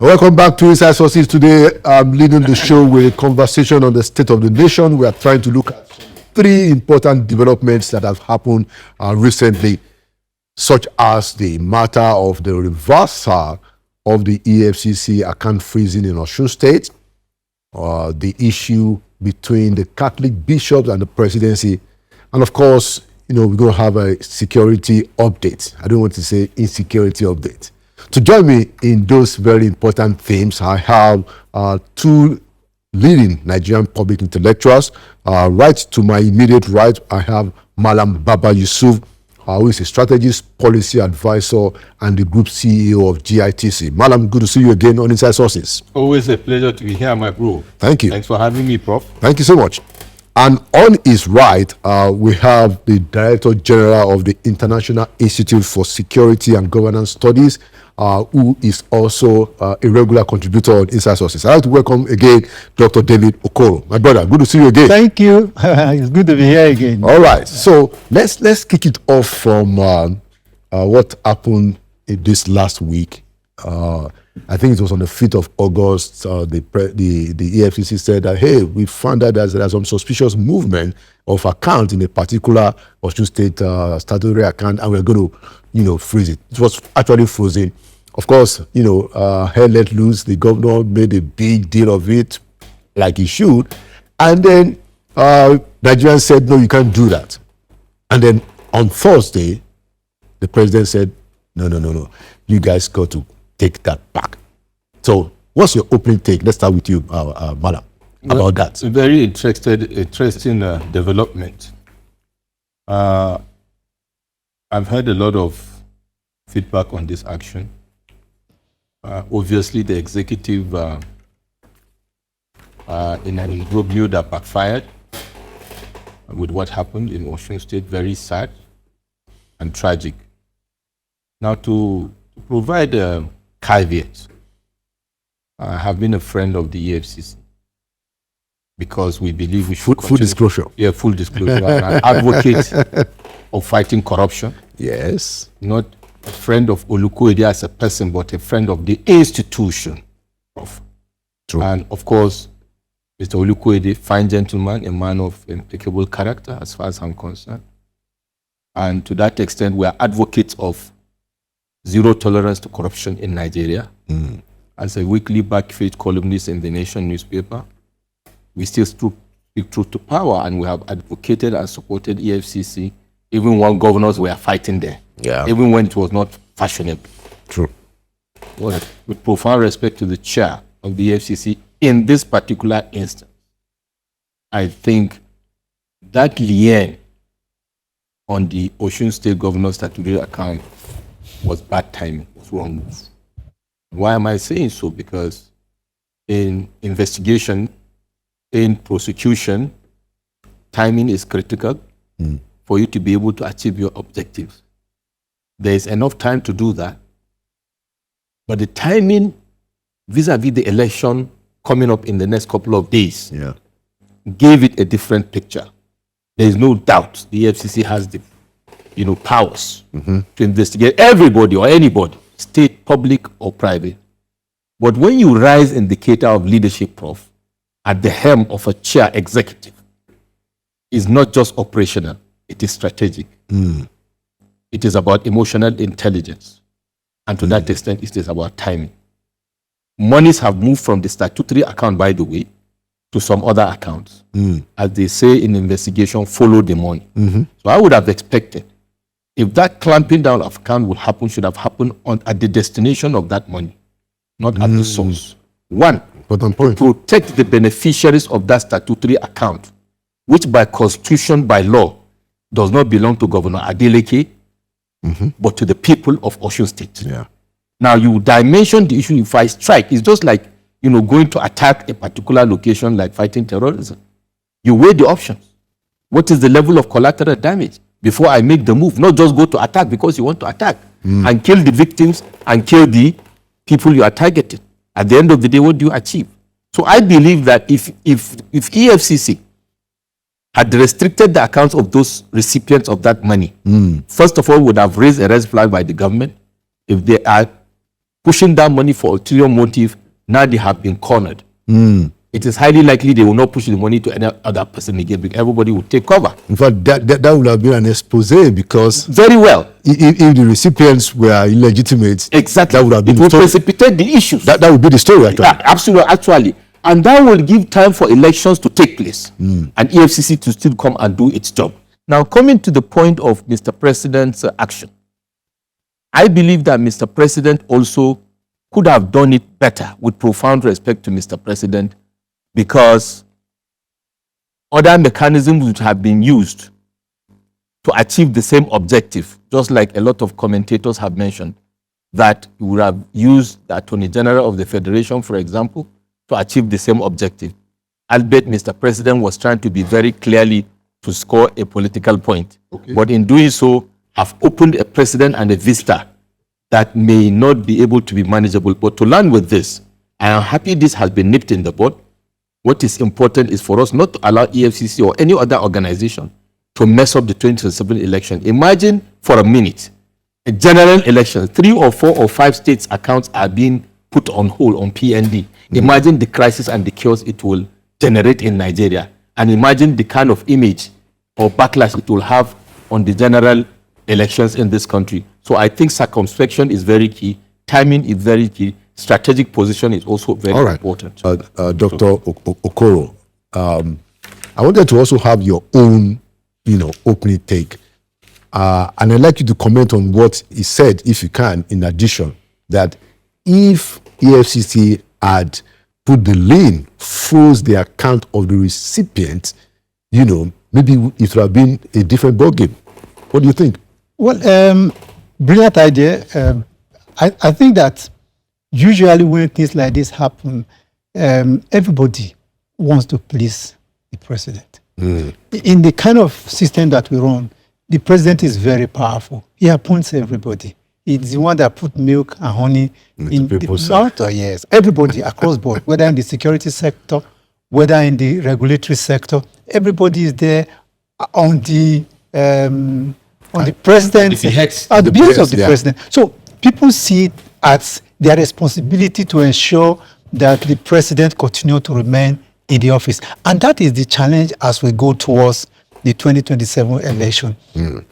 Welcome back to Inside Sources. Today, I'm leading the show with a conversation on the state of the nation. We are trying to look at three important developments that have happened recently, such as the matter of the reversal of the EFCC account freezing in Osun State, the issue between the Catholic bishops and the presidency, and of course, we're going to have a security update. I don't want to say insecurity update. To join me in those very important themes, I have two leading Nigerian public intellectuals. Right to my immediate right, I have Malam Baba Yusuf, who is a strategist, policy advisor, and the group CEO of GITC. Malam, good to see you again on Inside Sources. Always a pleasure to be here, my bro. Thank you. Thanks for having me, Prof. Thank you so much. And on his right, we have the Director General of the International Institute for Security and Governance Studies, who is also a regular contributor on Inside Sources. I'd like to welcome again Dr. David Okoro. My brother, good to see you again. Thank you. It's good to be here again. All right. So let's kick it off from what happened this last week. I think it was on the 5th of August, the EFCC said that, hey, we found out there's some suspicious movement of account in a particular Osun State statutory account, and we're going to, freeze it. It was actually frozen. Of course, hell let loose. The governor made a big deal of it, like he should. And then Nigerians said, no, you can't do that. And then on Thursday, the president said, no, you guys got to take that back. So what's your opening take? Let's start with you, Malam, about that. A very interesting development. I've heard a lot of feedback on this action. Obviously, the executive in an imbroglio that backfired with what happened in Osun State, very sad and tragic. Now, to provide a caveat, I have been a friend of the EFCC because we believe we should full disclosure. Yeah, full disclosure. I'm an advocate of fighting corruption. Yes. Not a friend of Olukoyede as a person, but a friend of the institution. True. And of course, Mr. Olukoyede, fine gentleman, a man of impeccable character as far as I'm concerned. And to that extent, we are advocates of zero tolerance to corruption in Nigeria. As a weekly backpage columnist in the Nation newspaper, we still speak truth to power, and we have advocated and supported EFCC even when governors were fighting there. Yeah. Even when it was not fashionable. True. Well, with profound respect to the chair of the EFCC, in this particular instance, I think that lien on the Osun State Governor's statutory account was bad timing, was wrong move. Why am I saying so? Because in investigation, in prosecution, timing is critical for you to be able to achieve your objectives. There is enough time to do that. But the timing vis-a-vis the election coming up in the next couple of days gave it a different picture. There is no doubt the EFCC has the powers to investigate everybody or anybody, state, public, or private. But when you rise in the cater of leadership, Prof, at the helm of a chair executive, it's not just operational, it is strategic. It is about emotional intelligence. And to that extent, it is about timing. Monies have moved from the statutory account, by the way, to some other accounts. As they say in investigation, follow the money. So I would have expected, if that clamping down of account would happen, should have happened at the destination of that money, not at the source. One, to protect the beneficiaries of that statutory account, which by constitution, by law, does not belong to Governor Adeleke, but to the people of Osun State. Now, you dimension the issue. If I strike, it's just like, going to attack a particular location, like fighting terrorism. You weigh the options. What is the level of collateral damage before I make the move? Not just go to attack because you want to attack and kill the victims and kill the people you are targeting. At the end of the day, what do you achieve? So I believe that if EFCC had restricted the accounts of those recipients of that money, first of all, would have raised a red flag by the government if they are pushing that money for ulterior motive, now they have been cornered. It is highly likely they will not push the money to any other person again because everybody will take cover. In fact, that would have been an expose because Very well. if the recipients were illegitimate, Exactly. that would have been it will the story. precipitate the issues. That would be the story, actually. Yeah, absolutely, actually. And that will give time for elections to take place and EFCC to still come and do its job. Now, coming to the point of Mr. President's action, I believe that Mr. President also could have done it better, with profound respect to Mr. President, because other mechanisms would have been used to achieve the same objective, just like a lot of commentators have mentioned, that he would have used the Attorney General of the Federation, for example, to achieve the same objective. Albeit Mr. President was trying to be very clearly to score a political point. Okay. But in doing so, have opened a precedent and a vista that may not be able to be manageable. But to learn with this, I am happy this has been nipped in the bud. What is important is for us not to allow EFCC or any other organization to mess up the 2027 election. Imagine for a minute, a general election, 3 or 4 or 5 states' accounts are being put on hold on PND. Imagine the crisis and the chaos it will generate in Nigeria. And imagine the kind of image or backlash it will have on the general elections in this country. So I think circumspection is very key. Timing is very key. Strategic position is also very important. Dr. Okoro, I wanted to also have your own, opening take. And I'd like you to comment on what he said, if you can, in addition, that if EFCC had put the lien, froze the account of the recipient, maybe it would have been a different ballgame. What do you think? Well, brilliant idea. I think that usually when things like this happen, everybody wants to please the president. In the kind of system that we run, the president is very powerful. He appoints everybody. He's the one that put milk and honey in the water. Yes, everybody across board, whether in the security sector, whether in the regulatory sector, everybody is there on the president, at the behest of the president. So people see it as their responsibility to ensure that the president continue to remain in the office. And that is the challenge as we go towards the 2027 election.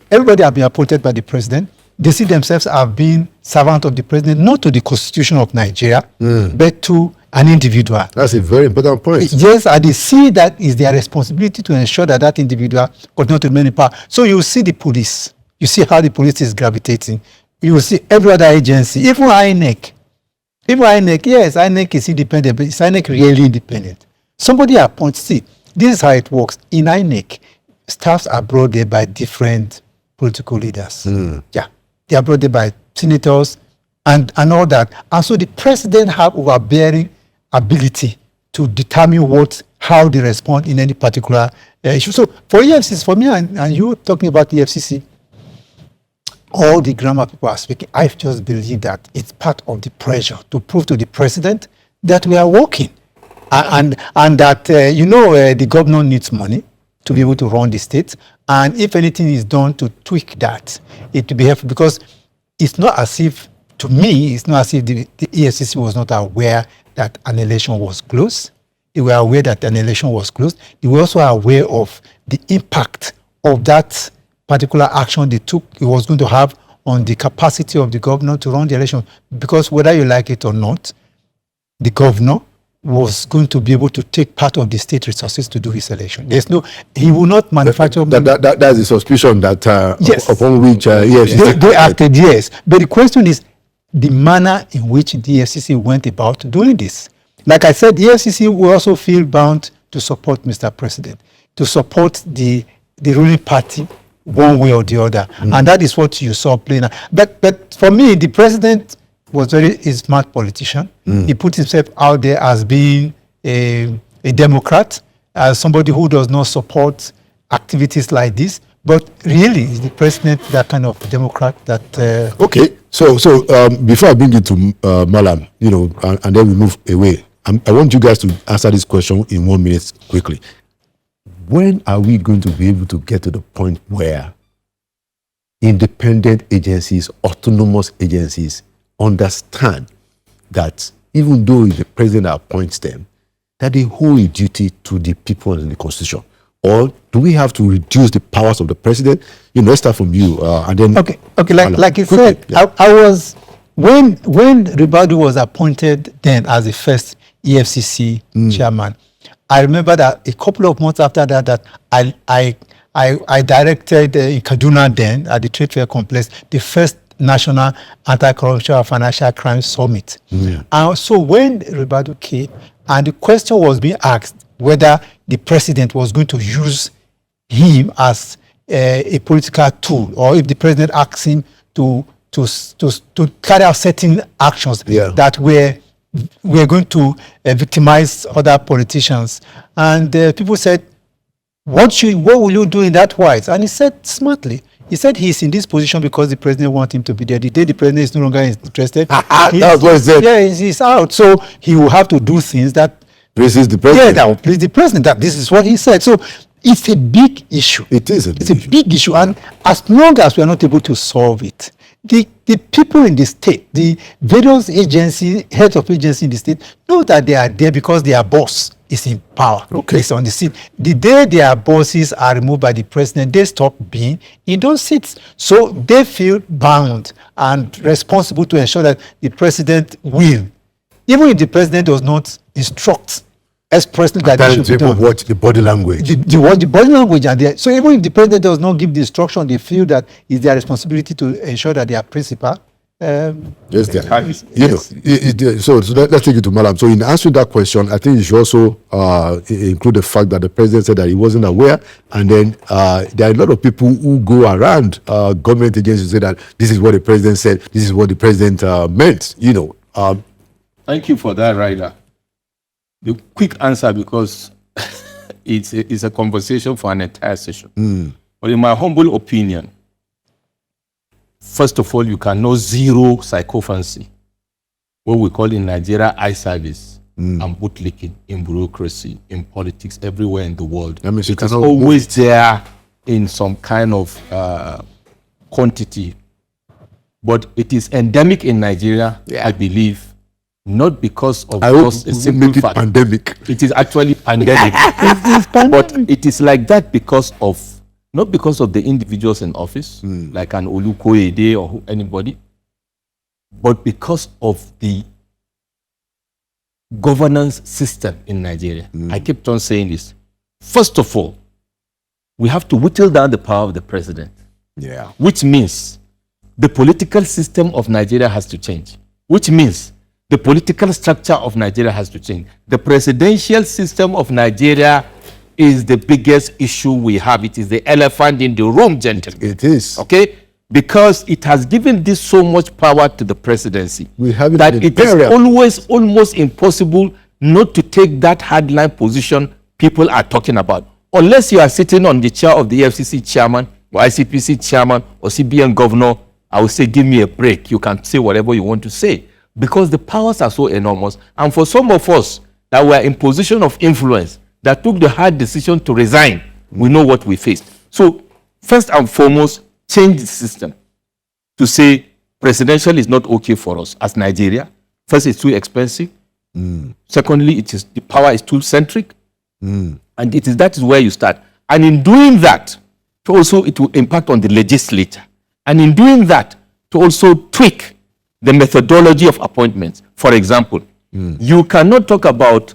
Everybody have been appointed by the president. They see themselves as being servant of the president, not to the constitution of Nigeria, but to an individual. That's a very important point. Yes, and they see that is their responsibility to ensure that that individual continues to remain in power. So you see the police. You see how the police is gravitating. You will see every other agency, even INEC. Even INEC, yes, INEC is independent, but is INEC really independent? Somebody appoints, see, this is how it works. In INEC, staffs are brought there by different political leaders. Yeah, they are brought there by senators and all that. And so the president have overbearing ability to determine how they respond in any particular issue. So for EFCC, for me and you talking about the EFCC, all the grammar people are speaking, I just believe that it's part of the pressure to prove to the president that we are working. And that, the governor needs money to be able to run the state. And if anything is done to tweak that, it will be helpful. Because it's not as if, to me, it's not as if the EFCC was not aware that an election was close. They were aware that an election was close. They were also aware of the impact of that particular action they took, it was going to have on the capacity of the governor to run the election. Because whether you like it or not, the governor was going to be able to take part of the state resources to do his election. He will not manufacture. That's the suspicion that yes. Upon which EFCC they acted, yes. But the question is the manner in which the EFCC went about doing this. Like I said, the EFCC will also feel bound to support Mr. President, to support the ruling party one way or the other. And that is what you saw playing. But for me, the president was a smart politician. He put himself out there as being a Democrat, as somebody who does not support activities like this. But really, is the president that kind of Democrat that... Okay, so before I bring you to Malam, and then we move away, I want you guys to answer this question in 1 minute quickly. When are we going to be able to get to the point where independent agencies, autonomous agencies understand that even though the president appoints them, that they hold a duty to the people in the constitution? Or do we have to reduce the powers of the president? Let's start from you, and then Okay. Like you said, I was when Ribadu was appointed then as the first EFCC chairman. I remember that a couple of months after that I directed in Kaduna then at the Trade Fair Complex the first National Anti-Corruption and Financial Crime Summit. And so when Ribadu came, and the question was being asked whether the president was going to use him as a political tool, or if the president asked him to carry out certain actions that were going to victimize other politicians. And people said, what will you do in that wise? And he said smartly, he said he's in this position because the president wants him to be there. The day the president is no longer interested, that's what he said. Yeah, he's out. So he will have to do things that pleases the president. Yeah, that will please the president. That this is what he said. So it's a big issue. It is. It's a big issue. And as long as we are not able to solve it, the people in the state, the various agencies, heads of agencies in the state, know that they are there because their boss is in power. Okay. It's on the seat. The day their bosses are removed by the president, they stop being in those seats. So they feel bound and responsible to ensure that the president will, even if the president does not instruct expressly that they should be done. Watch the body language. The body language and so even if the president does not give the instruction, they feel that it's their responsibility to ensure that their principal. Yes, so let's take it to Malam. So in answering that question, I think you should also include the fact that the president said that he wasn't aware, and then there are a lot of people who go around government agencies say that this is what the president said, this is what the president meant. Thank you for that, Ryder. The quick answer, because it's a conversation for an entire session. But in my humble opinion, first of all, you can know zero psychophancy, what we call in Nigeria eye service, and bootlicking in bureaucracy, in politics, everywhere in the world. That means it is always there in some kind of quantity. But it is endemic in Nigeria, I believe, not because of just a simple fact. Pandemic. It is actually pandemic. But it is like that because of, not because of the individuals in office, like an Olukoyede or anybody, but because of the governance system in Nigeria. I kept on saying this. First of all, we have to whittle down the power of the president. Yeah. Which means the political system of Nigeria has to change. Which means the political structure of Nigeria has to change. The presidential system of Nigeria is the biggest issue we have. It is the elephant in the room, gentlemen. It is. Okay? Because it has given this so much power to the presidency We have it that in it the is area. always almost impossible not to take that hardline position people are talking about. Unless you are sitting on the chair of the EFCC chairman or ICPC chairman or CBN governor, I would say, give me a break. You can say whatever you want to say. Because the powers are so enormous. And for some of us that were in position of influence, that took the hard decision to resign, we know what we faced. So first and foremost, change the system to say presidential is not okay for us as Nigeria. First, it's too expensive. Secondly, the power is too centric. And that is where you start. And in doing that, also it will impact on the legislature. And in doing that, to also tweak the methodology of appointments. For example, you cannot talk about,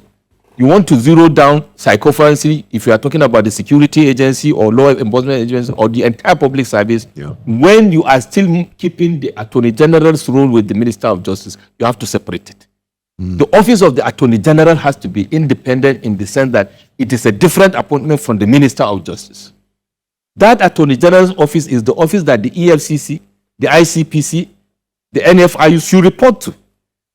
you want to zero down psychophancy if you are talking about the security agency or law enforcement agency or the entire public service, when you are still keeping the Attorney General's role with the Minister of Justice. You have to separate it. The office of the Attorney General has to be independent in the sense that it is a different appointment from the Minister of Justice. That Attorney General's office is the office that the EFCC, the ICPC, the NFIU should report to.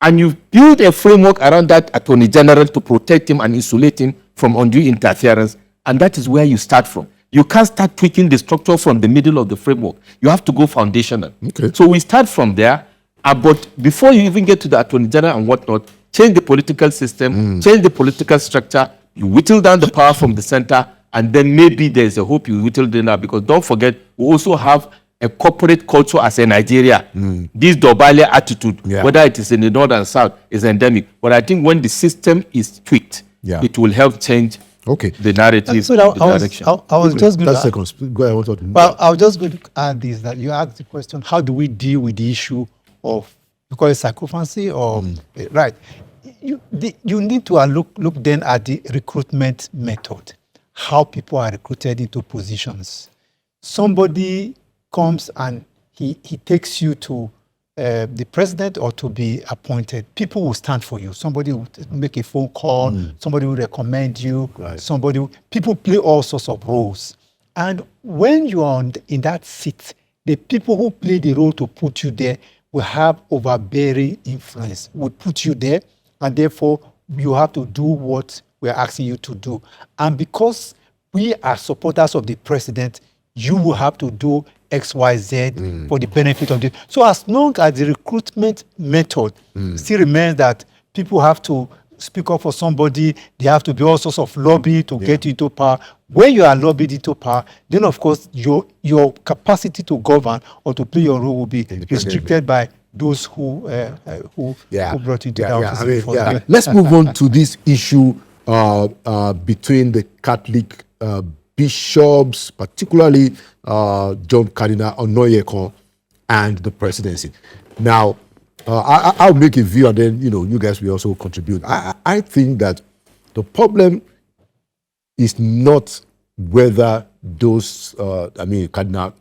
And you build a framework around that Attorney General to protect him and insulate him from undue interference. And that is where you start from. You can't start tweaking the structure from the middle of the framework. You have to go foundational. Okay. So we start from there. But before you even get to the Attorney General and whatnot, change the political system, change the political structure, you whittle down the power from the center, and then maybe there's a hope you whittle down, because don't forget, we also have a corporate culture as a Nigeria. This Dobale attitude, Yeah. whether it is in the north and south, is endemic. But I think when the system is tweaked, Yeah. it will help change Okay. the narrative, So the direction. I was just going That's to second. Go ahead. I want to- Well, I was just going to add this, that you asked the question, how do we deal with the issue of, because it's sycophancy or, right. You need to look then at the recruitment method, how people are recruited into positions. Somebody comes and he takes you to the president or to be appointed. People will stand for you. Somebody will make a phone call. Somebody will recommend you. Right. People play all sorts of roles. And when you are in that seat, the people who play the role to put you there will have overbearing influence, will put you there, and therefore you have to do what we're asking you to do. And because we are supporters of the president, you will have to do X, Y, Z for the benefit of the. So as long as the recruitment method still remains that people have to speak up for somebody, they have to be all sorts of lobby to get into power. When you are lobbied into power, then of course your capacity to govern or to play your role will be restricted by those who brought you to the office. I mean, before. yeah. Let's move on to this issue between the Catholic bishops, particularly John Cardinal Onoyekon, and the presidency. Now, I'll make a view, and then you guys will also contribute. I think that the problem is not whether those, Cardinal,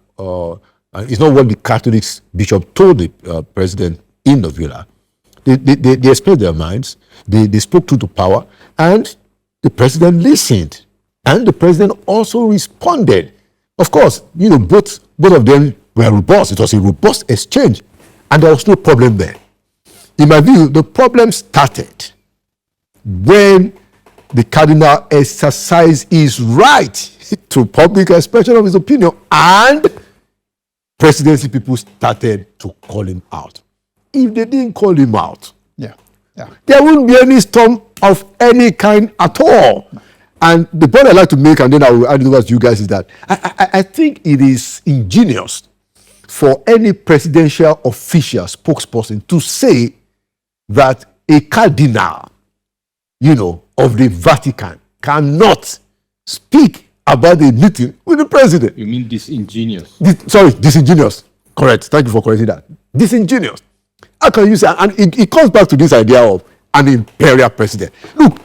it's not what the Catholic bishop told the president in the villa. They expressed their minds, they spoke to the power, and the president listened. And the president also responded. Of course, both of them were robust. It was a robust exchange. And there was no problem there. In my view, the problem started when the cardinal exercised his right to public expression of his opinion, and presidency people started to call him out. If they didn't call him out, there wouldn't be any storm of any kind at all. And the point I'd like to make, and then I will add it over to you guys, is that I think it is ingenious for any presidential official spokesperson to say that a cardinal, of the Vatican cannot speak about the meeting with the president. You mean disingenuous? Disingenuous. Correct. Thank you for correcting that. Disingenuous. How can you say? And it comes back to this idea of an imperial president. Look,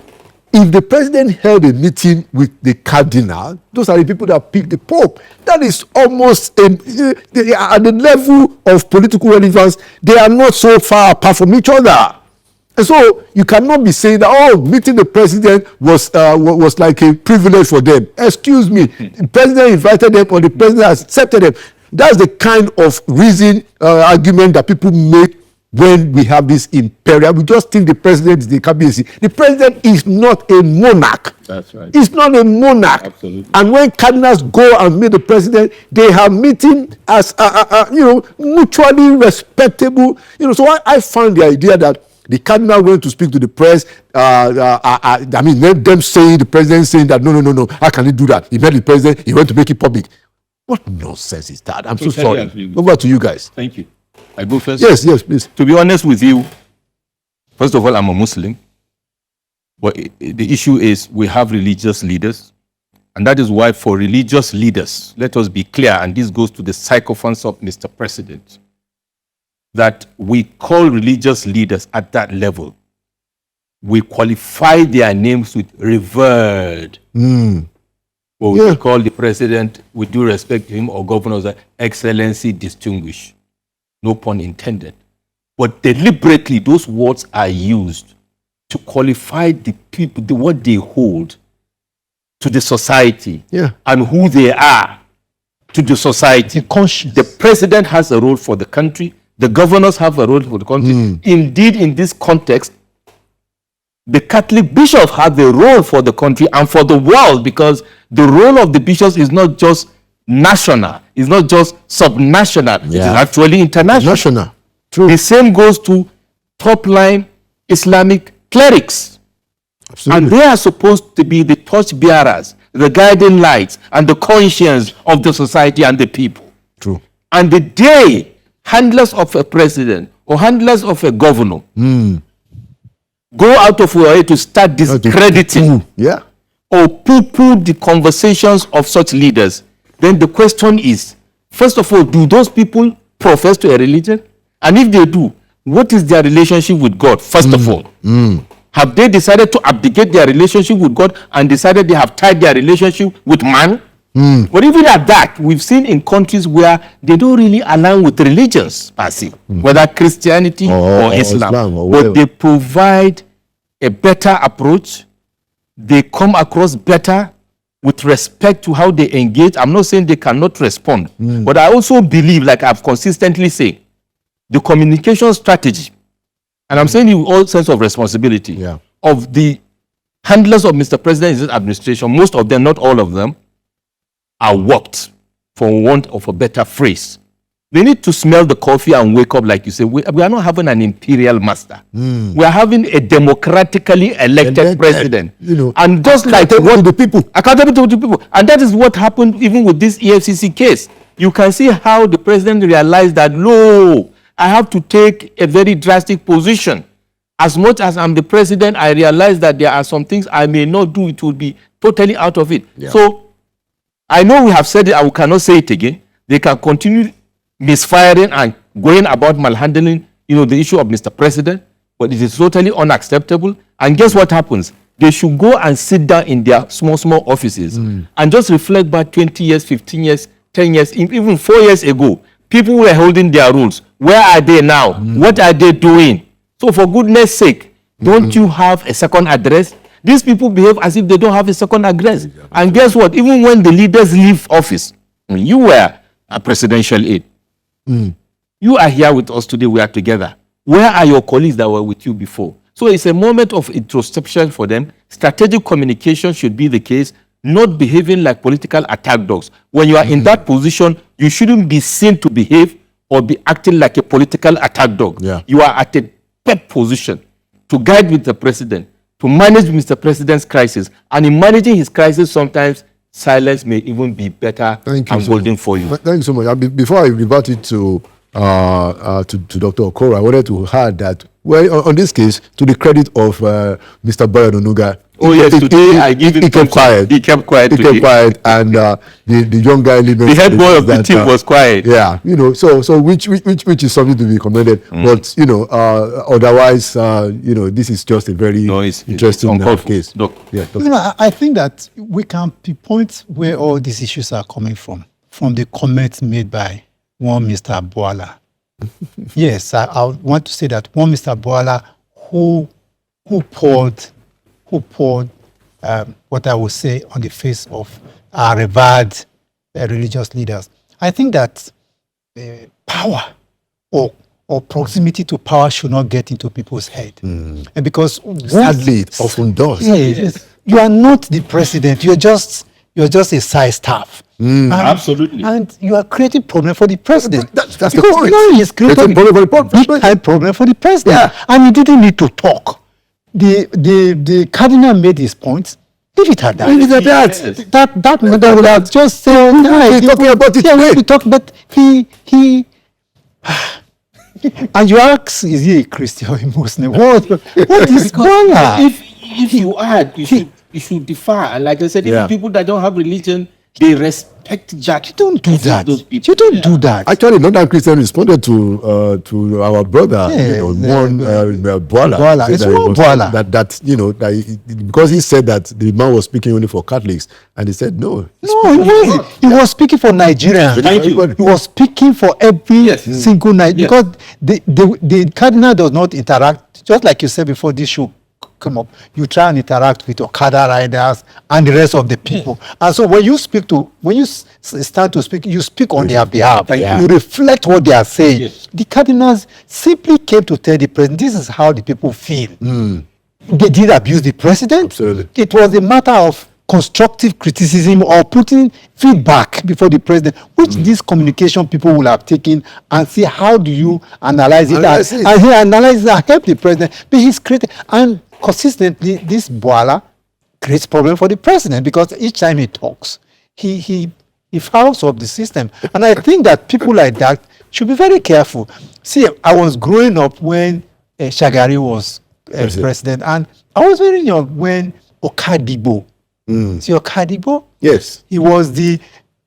if the president held a meeting with the cardinal, those are the people that pick the pope. That is almost at the level of political relevance. They are not so far apart from each other. And so you cannot be saying that, meeting the president was like a privilege for them. Excuse me, the president invited them or the president accepted them. That's the kind of argument that people make when we have this imperial. We just think the president is the KBC. The president is not a monarch. That's right. He's not a monarch. Absolutely. And when cardinals go and meet the president, they have meeting as mutually respectable. So I found the idea that the cardinal went to speak to the press. Them saying, the president saying that no, how can he do that? He met the president. He went to make it public. What nonsense is that? I'm so sorry. Over to you guys. Thank you. I go first? Yes, please. To be honest with you, first of all, I'm a Muslim. But the issue is we have religious leaders. And that is why for religious leaders, let us be clear, and this goes to the sycophants of Mr. President, that we call religious leaders at that level. We qualify their names with revered. Or we call the president, with due respect to him, or governors, excellency distinguished. No pun intended. But deliberately, those words are used to qualify the people, what they hold to the society, and who they are to the society. The conscience. The president has a role for the country. The governors have a role for the country. Indeed, in this context, the Catholic bishops have a role for the country and for the world, because the role of the bishops is not just national, it's not just subnational, it is actually international. National. True. The same goes to top-line Islamic clerics. Absolutely. And they are supposed to be the torch-bearers, the guiding lights, and the conscience of the society and the people. True. And the day handlers of a president or handlers of a governor go out of their way to start discrediting or poo-poo the conversations of such leaders, then the question is, first of all, do those people profess to a religion? And if they do, what is their relationship with God, first of all? Have they decided to abdicate their relationship with God and decided they have tied their relationship with man? But even at that, we've seen in countries where they don't really align with religions per se, whether Christianity or Islam, but they provide a better approach. They come across better with respect to how they engage. I'm not saying they cannot respond, but I also believe, like I've consistently said, the communication strategy, and I'm saying it with all sense of responsibility, of the handlers of Mr. President in this administration, most of them, not all of them, are warped, for want of a better phrase. They need to smell the coffee and wake up, like you say. We are not having an imperial master. We are having a democratically elected president. And just like what the people, accountable to the people. And that is what happened even with this EFCC case. You can see how the president realized that, no, I have to take a very drastic position. As much as I'm the president, I realize that there are some things I may not do. It will be totally out of it. So I know we have said it and we cannot say it again. They can continue misfiring and going about malhandling, the issue of Mr. President, but it is totally unacceptable. And guess what happens? They should go and sit down in their small offices and just reflect back 20 years, 15 years, 10 years, even 4 years ago. People were holding their rules. Where are they now? What are they doing? So for goodness sake, don't you have a second address? These people behave as if they don't have a second address. And guess what? Even when the leaders leave office, you were a presidential aide. You are here with us today. We are together. Where are your colleagues that were with you before? So it's a moment of introspection for them. Strategic communication should be the case, not behaving like political attack dogs. When you are in that position, you shouldn't be seen to behave or be acting like a political attack dog. You are at a pet position to guide with the president, to manage Mr. President's crisis. And in managing his crisis, sometimes silence may even be better and golden for you. Thank you so much. Before I revert it to Dr. Okoro, I wanted to add that, well, on this case, to the credit of Mr. Bayard Onuga, I give him he kept quiet. He kept quiet. And the young guy, the head boy of the team, was quiet. So which is something to be commended. But otherwise, this is just a very interesting case. I think that we can pinpoint where all these issues are coming from the comments made by one Mr. Boala. Yes, I want to say that one Mr. Boala who poured what I would say on the face of our revered religious leaders. I think that power or proximity to power should not get into people's head. And because sadly it often does. Yes, you are not the president. You're just a side staff. Absolutely. And you are creating problem for the president. That's the point. No, he's creating problem for the president. And he didn't need to talk. The cardinal made his points. Leave it at that. That mother would have just said, he's talking about it. Yeah, we talk, but he and you ask, is he a Christian or a Muslim? What is going on? If you add, you should defer. And like I said, if people that don't have religion, they respect that. You don't do that. You don't do that. Actually, non-Christian responded to our brother, Boala. It's one Boala. That because he said that the man was speaking only for Catholics, and he said no. No, he was speaking for Nigerians. Thank you. He was speaking for every single Nigerian because the cardinal does not interact. Just like you said before this show come up, you try and interact with Okada riders and the rest of the people. And so when you start to speak, you speak on their behalf. You reflect what they are saying. The cardinals simply came to tell the president, this is how the people feel. They did abuse the president. Absolutely. It was a matter of constructive criticism or putting feedback before the president, which these communication people will have taken and see how do you analyze it. And he analyzes and help the president. But he's created, and consistently, this Boala creates problem for the president because each time he talks, he he fouls up the system. And I think that people like that should be very careful. See, I was growing up when Shagari was president, and I was very young when Okadigbo. See Okadigbo? Yes. He was the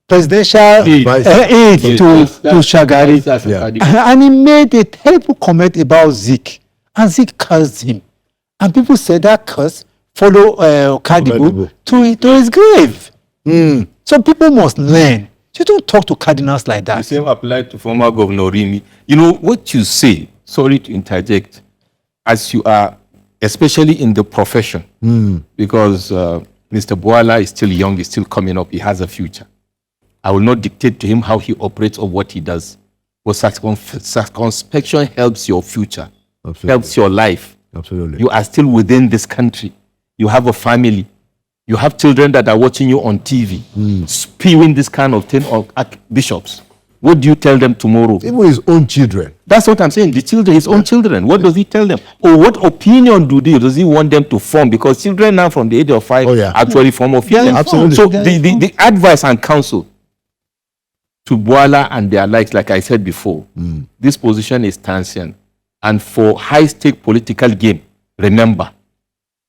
presidential Aide. aide to Shagari. Yeah. And he made a terrible comment about Zik. And Zik cursed him. And people said that curse follow Okadigbo to his grave. So people must learn. You don't talk to cardinals like that. The same applied to former Governor Rimi. You know, what you say, sorry to interject, as you are, especially in the profession, because Mr. Boala is still young, he's still coming up, he has a future. I will not dictate to him how he operates or what he does. But circumspection helps your future, helps your life. Absolutely. You are still within this country. You have a family. You have children that are watching you on TV, spewing this kind of thing of bishops. What do you tell them tomorrow? Even his own children. That's what I'm saying. The children, his own children. What does he tell them? Or what opinion does he want them to form? Because children now from the age of 5 actually form opinion. Absolutely. So the advice and counsel to Boala and their likes, like I said before, this position is transient. And for high-stake political game, remember,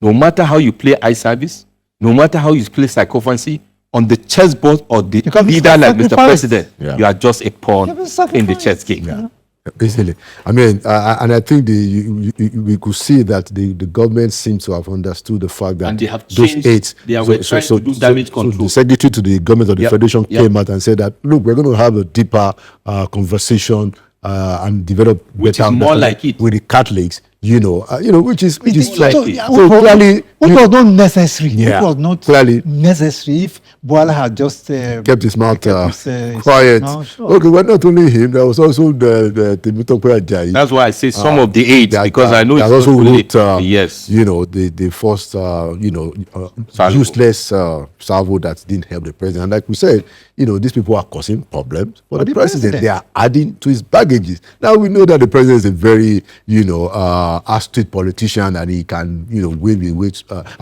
no matter how you play eye service, no matter how you play psychophancy, on the chessboard or the leader like Mr. President, you are just a pawn in the chess game. Yeah. Basically, I mean, and I think we could see that the government seems to have understood the fact that and they have those changed. aides, They are trying to do damage control. So the secretary to the government of the federation came out and said that, look, we're going to have a deeper conversation and develop which better is more like it with the Catholics, which is like so clearly what was not necessary. Yeah, It was not clearly necessary if Boala had just kept his mouth his quiet. mouth shut. Okay, well, not only him, there was also the Temitope Ajayi. That's why I say some of the aides, because I know it's also not wrote, yes, the first, useless salvo that didn't help the president. And like we said, these people are causing problems for the president. They are adding to his baggages. Now we know that the president is a very, astute politician, and he can, wave his way.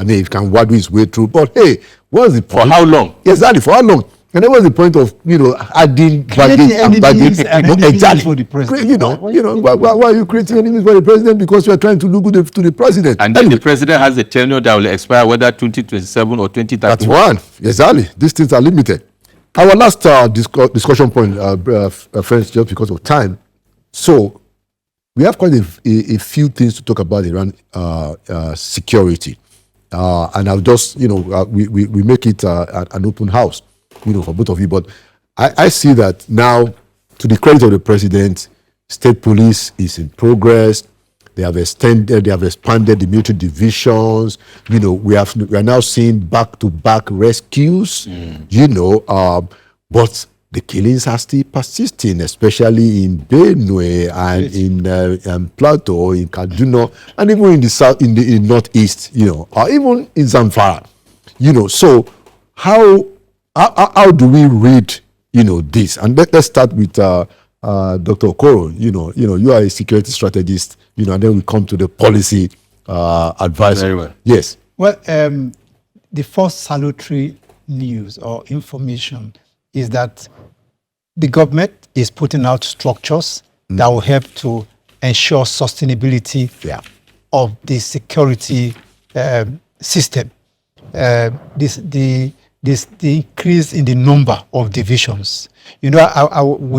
He can waddle his way through. But hey, what's the point? for how long? Exactly, for how long? And then what's the point of adding baggage and baggage? Exactly. For the president. Why are you creating enemies for the president? Because you are trying to look good to the president. And then the president has a tenure that will expire whether 2027 or 2030. That's one. Exactly. These things are limited. Our last discussion point, friends, just because of time. So we have quite a few things to talk about around security. And I'll just, we make it an open house, for both of you. But I see that now, to the credit of the president, state police is in progress. They have expanded the military divisions. We are now seeing back-to-back rescues. But the killings are still persisting, especially in Benue and in Plateau, in Kaduna, and even in the south, in the northeast. Or even in Zamfara. So how do we read this? And let's start with Dr. Okoro. You are a security strategist. And then we come to the policy advisor. Very well. Yes. Well, the first salutary news or information is that the government is putting out structures that will help to ensure sustainability of the security system. The increase in the number of divisions. When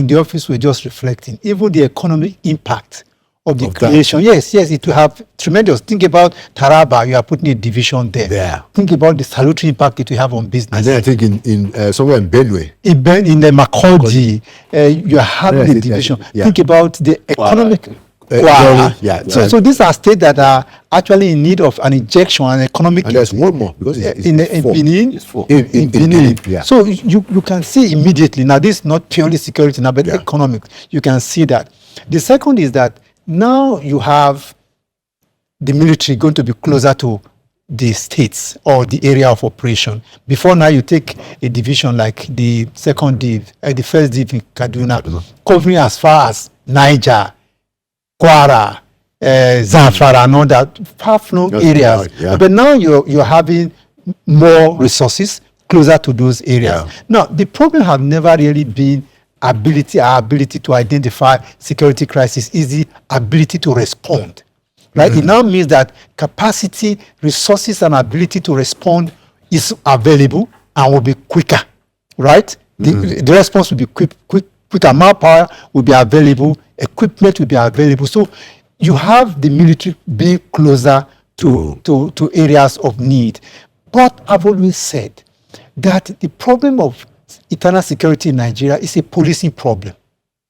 the office were just reflecting, even the economic impact of the creation. Yes, it will have tremendous. Think about Taraba, you are putting a division there. Think about the salutary impact it will have on business. And then I think in somewhere in Benue. In the Makurdi, you are having a division. Think about the economic. So these are states that are actually in need of an injection, an economic. And there's one more because in Benin. It's four. In Benin. So you can see immediately. Now this is not purely security now, but economic. You can see that. The second is that now you have the military going to be closer to the states or the area of operation. Before now, you take a division like the second div, the first div in Kaduna, covering as far as Niger, Kwara, Zamfara, and all that far-flung areas. But now you're having more resources closer to those areas. Yeah. Now, the problem have never really been our ability to identify security crisis, is the ability to respond. Right? It now means that capacity, resources, and ability to respond is available and will be quicker. Right? The response will be quicker. Manpower will be available. Equipment will be available. So you have the military being closer to areas of need. But I've always said that the problem of internal security in Nigeria is a policing problem.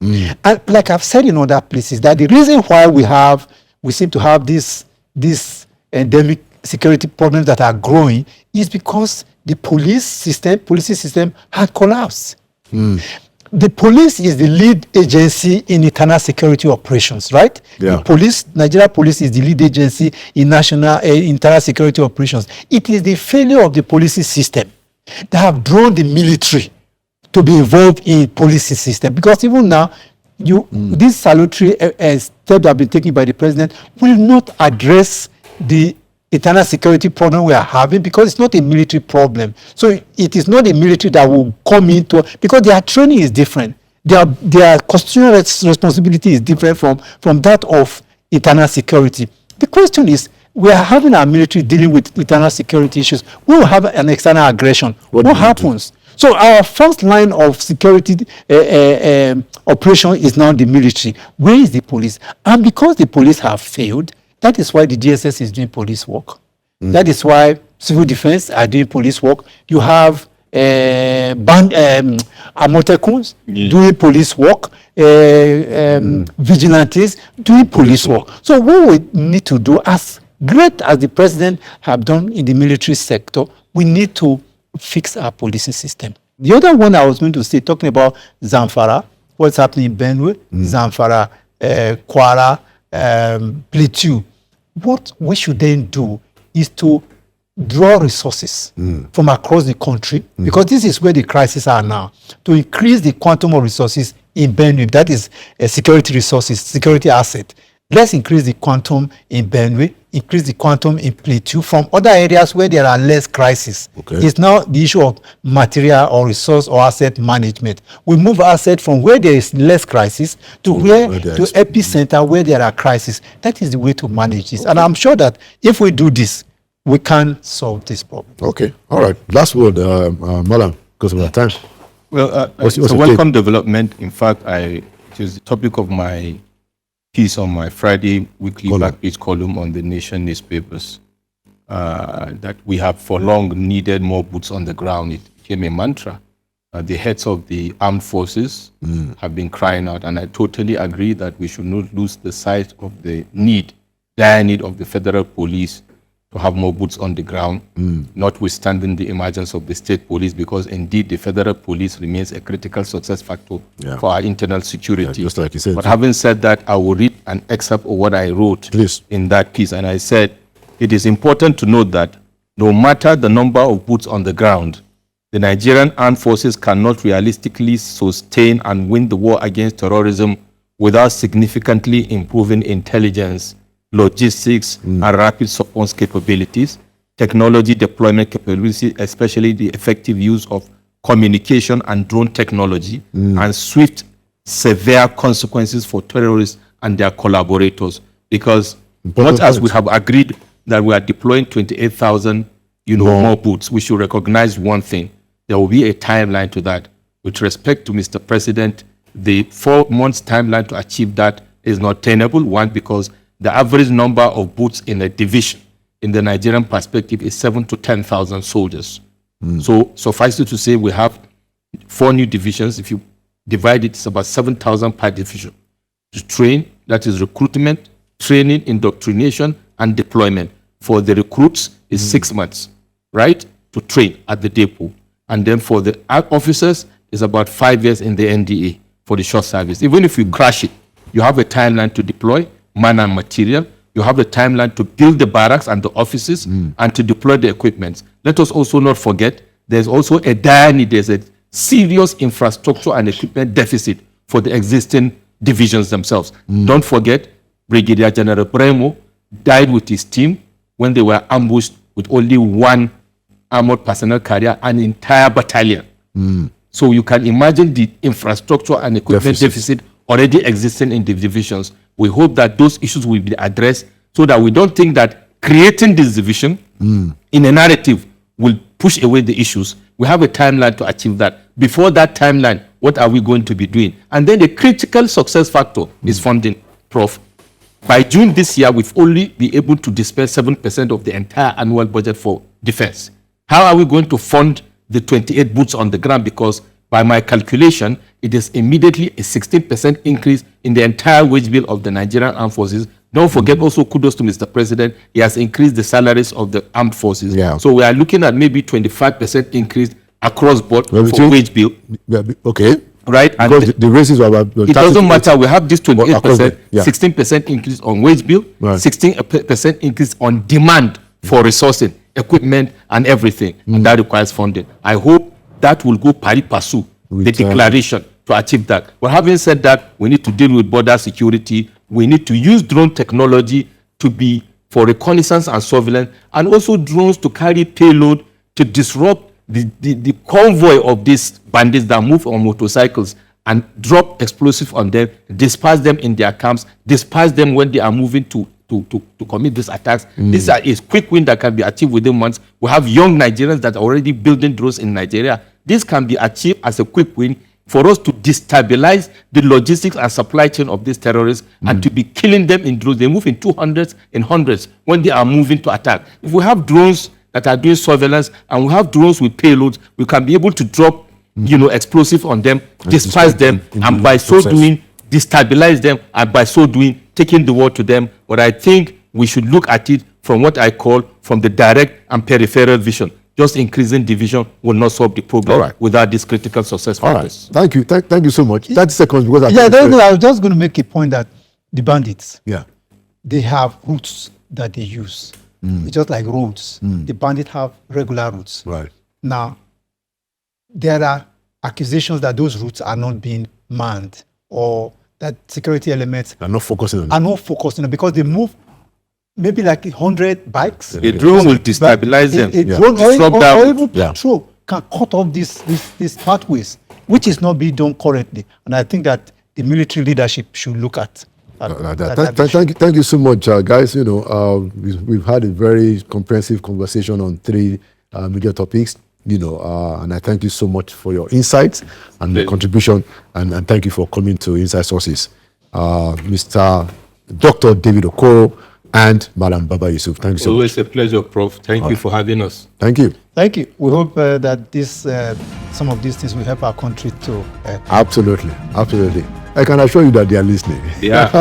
And like I've said in other places, that the reason why we seem to have this endemic security problems that are growing is because the policing system had collapsed. The police is the lead agency in internal security operations, right? Yeah. Nigeria Police is the lead agency in national internal security operations. It is the failure of the policing system that have drawn the military to be involved in policing system. Because even now, this salutary step that have been taken by the president will not address the internal security problem we are having, because it's not a military problem. So it is not a military that will come into, because their training is different. Their constitutional responsibility is different from that of internal security. The question is, we are having our military dealing with internal security issues. We will have an external aggression. What happens? So our first line of security operation is now the military. Where is the police? And because the police have failed, that is why the DSS is doing police work. That is why civil defense are doing police work. You have Amotekums doing police work, vigilantes doing police work. So what we need to do, as great as the president have done in the military sector, we need to fix our policing system. The other one I was going to say, talking about Zamfara, what's happening in Benue, Zamfara, Kwara, Plateau. What we should then do is to draw resources from across the country, because this is where the crises are now, to increase the quantum of resources in Benue. That is security resources, security asset. Let's increase the quantum in Benue, increase the quantum in Plateau from other areas where there are less crises. Okay. It's now the issue of material or resource or asset management. We move asset from where there is less crisis to epicenter where there are crises. That is the way to manage this. Okay. And I'm sure that if we do this, we can solve this problem. Okay. All right. Last word, Malam, because of our time. Well, it's a welcome development. In fact, it was the topic of my piece on my Friday weekly back page column on the Nation newspapers, that we have for long needed more boots on the ground. It became a mantra. The heads of the armed forces have been crying out, and I totally agree that we should not lose the sight of the dire need of the federal police to have more boots on the ground, notwithstanding the emergence of the state police, because indeed the federal police remains a critical success factor for our internal security. Just like you said. But having said that, I will read an excerpt of what I wrote in that piece. And I said, it is important to note that no matter the number of boots on the ground, the Nigerian armed forces cannot realistically sustain and win the war against terrorism without significantly improving intelligence, logistics, and rapid response capabilities, technology deployment capabilities, especially the effective use of communication and drone technology, and swift, severe consequences for terrorists and their collaborators. Because not as we have agreed that we are deploying 28,000 more boots, we should recognize one thing. There will be a timeline to that. With respect to Mr. President, the 4 months timeline to achieve that is not tenable. One, because the average number of boots in a division in the Nigerian perspective is 7,000 to 10,000 soldiers. So suffice it to say, we have 4 new divisions. If you divide it, it's about 7,000 per division. To train, that is recruitment, training, indoctrination, and deployment. For the recruits, is 6 months, right, to train at the depot. And then for the officers, it's about 5 years in the NDA for the short service. Even if you crash it, you have a timeline to deploy man and material. You have the timeline to build the barracks and the offices and to deploy the equipment. Let us also not forget, there's also a dire need, there's a serious infrastructure and equipment deficit for the existing divisions themselves. Don't forget, Brigadier General Bremo died with his team when they were ambushed with only 1 armored personnel carrier, an entire battalion. So you can imagine the infrastructure and equipment deficit already existing in the divisions. We hope that those issues will be addressed so that we don't think that creating this division in a narrative will push away the issues. We have a timeline to achieve that. Before that timeline, what are we going to be doing? And then the critical success factor is funding, Prof. By June this year, we've only been able to disperse 7% of the entire annual budget for defense. How are we going to fund the 28 boots on the ground? Because by my calculation, it is immediately a 16% increase in the entire wage bill of the Nigerian Armed Forces. Don't forget also, kudos to Mr. President, he has increased the salaries of the armed forces. Yeah. So we are looking at maybe 25% increase across board for wage bill. Okay. Right? And because the races are about... It doesn't matter. We have this 28%, yeah. 16% increase on wage bill, Right. 16% increase on demand for resourcing, equipment, and everything. And that requires funding. I hope that will go pari passu, the declaration, to achieve that. But having said that, we need to deal with border security. We need to use drone technology to be for reconnaissance and surveillance, and also drones to carry payload to disrupt the convoy of these bandits that move on motorcycles and drop explosive on them, disperse them in their camps, disperse them when they are moving to commit these attacks. This is quick win that can be achieved within months. We have young Nigerians that are already building drones in Nigeria. This can be achieved as a quick win for us to destabilize the logistics and supply chain of these terrorists and to be killing them in drones. They move in 200s, in hundreds when they are moving to attack. If we have drones that are doing surveillance and we have drones with payloads, we can be able to drop, explosive on them, disperse them, and by so doing, destabilize them, and by so doing, taking the war to them. But I think we should look at it from what I call from the direct and peripheral vision. Just increasing division will not solve the problem without this critical success factors. Thank you. Thank you so much. 30 seconds. Because I was just going to make a point that the bandits, they have routes that they use. It's just like roads. The bandits have regular routes. Right. Now, there are accusations that those routes are not being manned, or that security elements are not focusing on it because they move maybe like 100 bikes. A drone will destabilize them. A drone or even patrol can cut off these pathways, which is not being done currently. And I think that the military leadership should look at Thank you so much, guys. We've had a very comprehensive conversation on 3 major topics. And I thank you so much for your insights and the contribution, and thank you for coming to Inside Sources, Mr. Dr. David Okoro and Madam Baba Yusuf. Thank you so much. Always a pleasure, Prof. Thank you for having us. Thank you. Thank you. We hope that some of these things will help our country to. Absolutely. I can assure you that they are listening. Yeah.